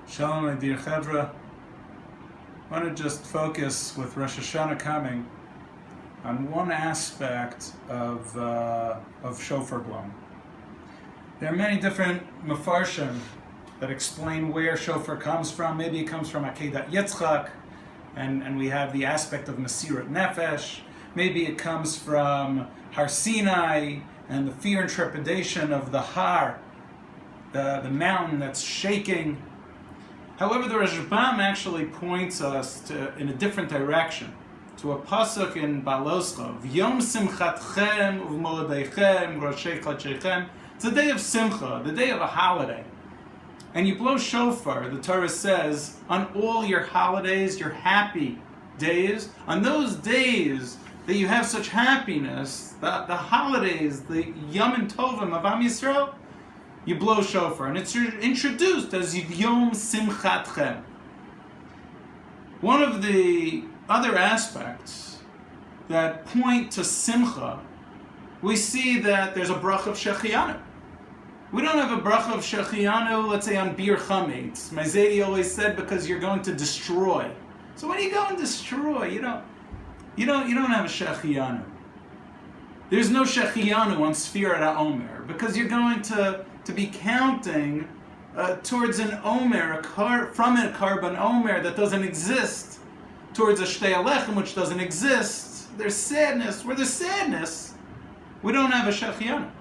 Shalom, my dear Chevra. I want to just focus with Rosh Hashanah coming on one aspect of shofar blowing. There are many different mefarshim that explain where shofar comes from. Maybe it comes from Akedat Yitzchak, and we have the aspect of Mesirat Nefesh. Maybe it comes from Har Sinai and the fear and trepidation of the Har, the mountain that's shaking. However, the Rashbam actually points us in a different direction, to a pasuk in Baloscha, V'yom simchatchem uv'moledeichem roshei chodshechem. It's the day of Simcha, the day of a holiday. And you blow shofar, the Torah says, on all your holidays, your happy days, on those days that you have such happiness, the holidays, the Yom Tovim of Am Yisrael, you blow shofar, and it's introduced as Yom Simchatchem. One of the other aspects that point to Simcha, we see that there's a bracha of Shechianu. We don't have a bracha of Shechianu, let's say on Bir Chametz. My Zaydi always said, because you're going to destroy. So when you go and destroy, you don't have a Shechianu. There's no Shechianu on Sfirat HaOmer, because you're going to be counting towards an Omer, from a Karban Omer that doesn't exist, towards a Shtei Alechem which doesn't exist. There's sadness. Where there's sadness, we don't have a Shechianu.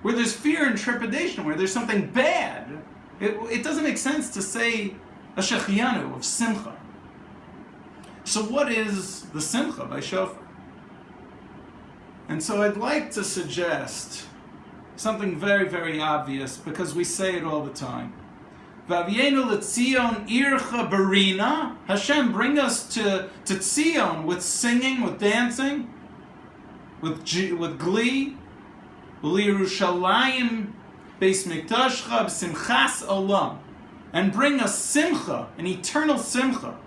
Where there's fear and trepidation, where there's something bad, it doesn't make sense to say a Shechianu of Simcha. So what is the Simcha by Shofar? And so I'd like to suggest something very, very obvious, because we say it all the time. V'avienu l'tzion ircha barina. Hashem, bring us to Tzion with singing, with dancing, with glee. L'Yerushalayim beis mikdashcha b'simchas olam. And bring us simcha, an eternal simcha,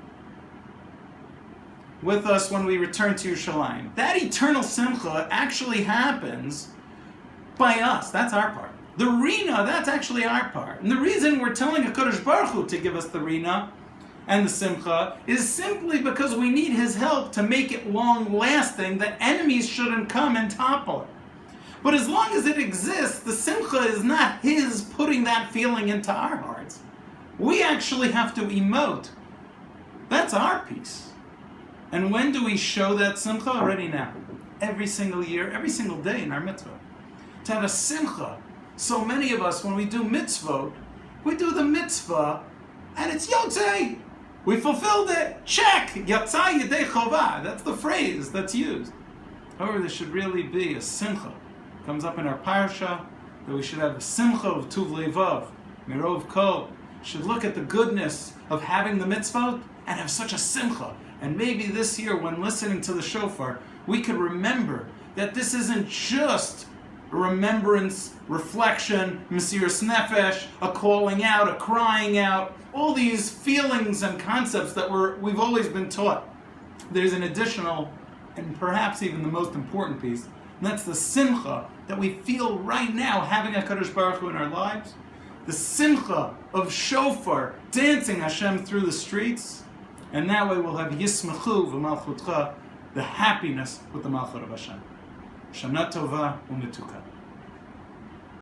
with us when we return to Yerushalayim. That eternal simcha actually happens by us. That's our part. The Rina, that's actually our part. And the reason we're telling HaKadosh Baruch Hu to give us the Rina and the Simcha is simply because we need His help to make it long-lasting, that enemies shouldn't come and topple it. But as long as it exists, the Simcha is not His putting that feeling into our hearts. We actually have to emote. That's our piece. And when do we show that Simcha? Already now. Every single year, every single day in our mitzvah. To have a simcha. So many of us, when we do mitzvot, we do the mitzvah, and it's yotzei. We fulfilled it. Check. Yatzai yedei chovah. That's the phrase that's used. However, there should really be a simcha. It comes up in our parsha that we should have a simcha of tuv levav, mirov kol. Should look at the goodness of having the mitzvot and have such a simcha. And maybe this year, when listening to the shofar, we could remember that this isn't just a remembrance, reflection, Mesiras Nefesh, a calling out, a crying out, all these feelings and concepts that we've always been taught. There's an additional, and perhaps even the most important piece, and that's the simcha that we feel right now having HaKadosh Baruch Hu in our lives. The simcha of shofar, dancing Hashem through the streets, and that way we'll have Yismachu v'malchutcha, the happiness with the Malchut of Hashem. Shana Tova u'Metuka.